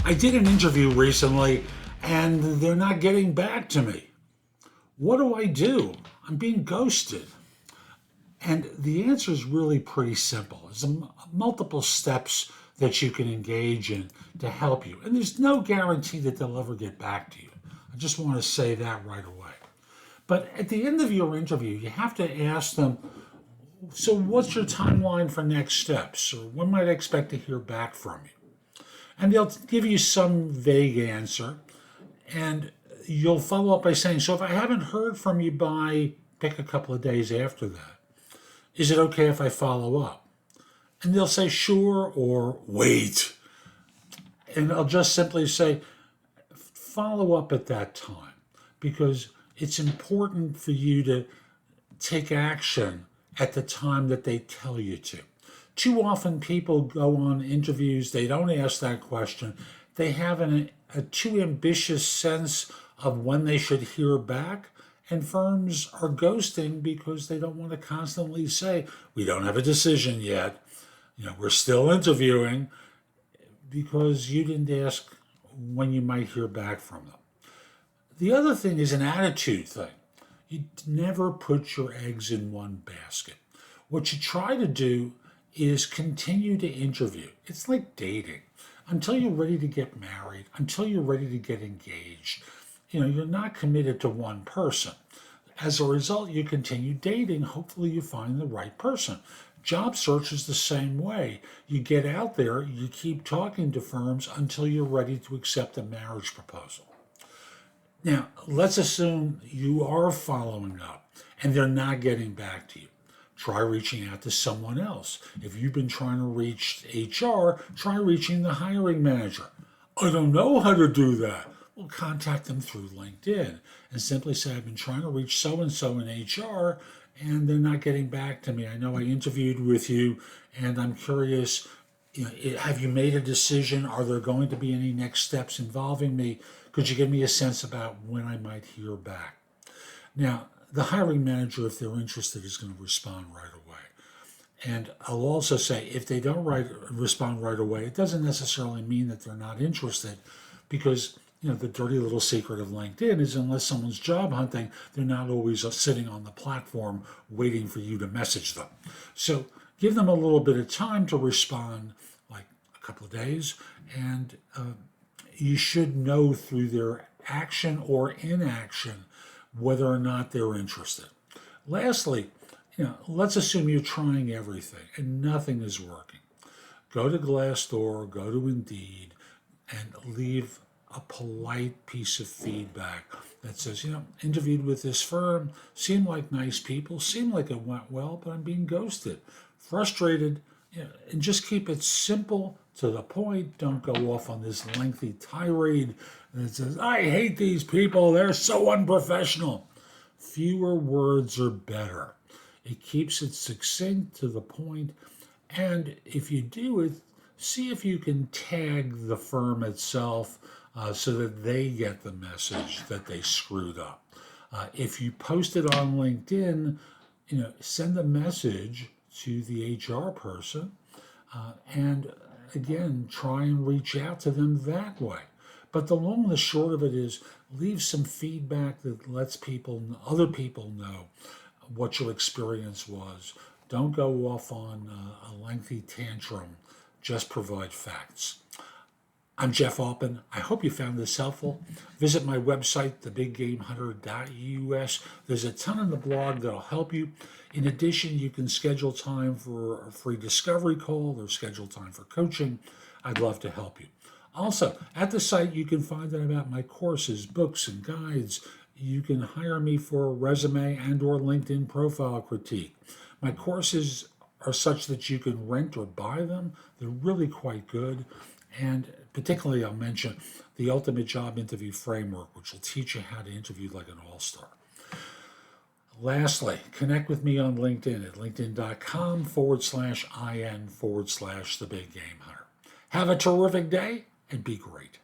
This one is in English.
I did an interview recently and they're not getting back to me. What do I do? I'm being ghosted. And the answer is really pretty simple. There's multiple steps that you can engage in to help you. And there's no guarantee that they'll ever get back to you. I just want to say that right away. But at the end of your interview, you have to ask them, so what's your timeline for next steps? Or when might I expect to hear back from you? And they'll give you some vague answer. And you'll follow up by saying, so if I haven't heard from you by, pick a couple of days after that, is it okay if I follow up? And they'll say, sure, or wait. And I'll just simply say, follow up at that time, because it's important for you to take action at the time that they tell you to. Too often people go on interviews, they don't ask that question. They have a too ambitious sense of when they should hear back, and firms are ghosting because they don't want to constantly say, we don't have a decision yet. We're still interviewing, because you didn't ask when you might hear back from them. The other thing is an attitude thing. You never put your eggs in one basket. What you try to do is continue to interview. It's like dating. Until you're ready to get married, until you're ready to get engaged, you're not committed to one person. As a result, you continue dating. Hopefully you find the right person. Job search is the same way. You get out there, you keep talking to firms until you're ready to accept a marriage proposal. Now, let's assume you are following up and they're not getting back to you. Try reaching out to someone else. If you've been trying to reach HR, try reaching the hiring manager. I don't know how to do that. Well, contact them through LinkedIn and simply say, I've been trying to reach so-and-so in HR and they're not getting back to me. I know I interviewed with you and I'm curious, have you made a decision? Are there going to be any next steps involving me? Could you give me a sense about when I might hear back? Now, the hiring manager, if they're interested, is going to respond right away. And I'll also say, if they don't respond right away, it doesn't necessarily mean that they're not interested, because the dirty little secret of LinkedIn is, unless someone's job hunting, they're not always sitting on the platform waiting for you to message them. So give them a little bit of time to respond, like a couple of days, and you should know through their action or inaction whether or not they're interested. Lastly, let's assume you're trying everything and nothing is working. Go to Glassdoor, go to Indeed, and leave a polite piece of feedback that says, interviewed with this firm, seemed like nice people, seemed like it went well, but I'm being ghosted. Frustrated, and just keep it simple, to the point. Don't go off on this lengthy tirade that says, I hate these people, they're so unprofessional. Fewer words are better. It keeps it succinct, to the point, and if you do it, see if you can tag the firm itself so that they get the message that they screwed up. If you post it on LinkedIn, send a message to the HR person, and again, try and reach out to them that way. But the long and the short of it is, leave some feedback that lets other people know what your experience was. Don't go off on a lengthy tantrum. Just provide facts. I'm Jeff Altman. I hope you found this helpful. Visit my website, thebiggamehunter.us. There's a ton in the blog that'll help you. In addition, you can schedule time for a free discovery call or schedule time for coaching. I'd love to help you. Also, at the site, you can find out about my courses, books, and guides. You can hire me for a resume and or LinkedIn profile critique. My courses are such that you can rent or buy them. They're really quite good. And particularly, I'll mention the Ultimate Job Interview Framework, which will teach you how to interview like an all-star. Lastly, connect with me on LinkedIn at linkedin.com/IN/The Big Game Hunter. Have a terrific day and be great.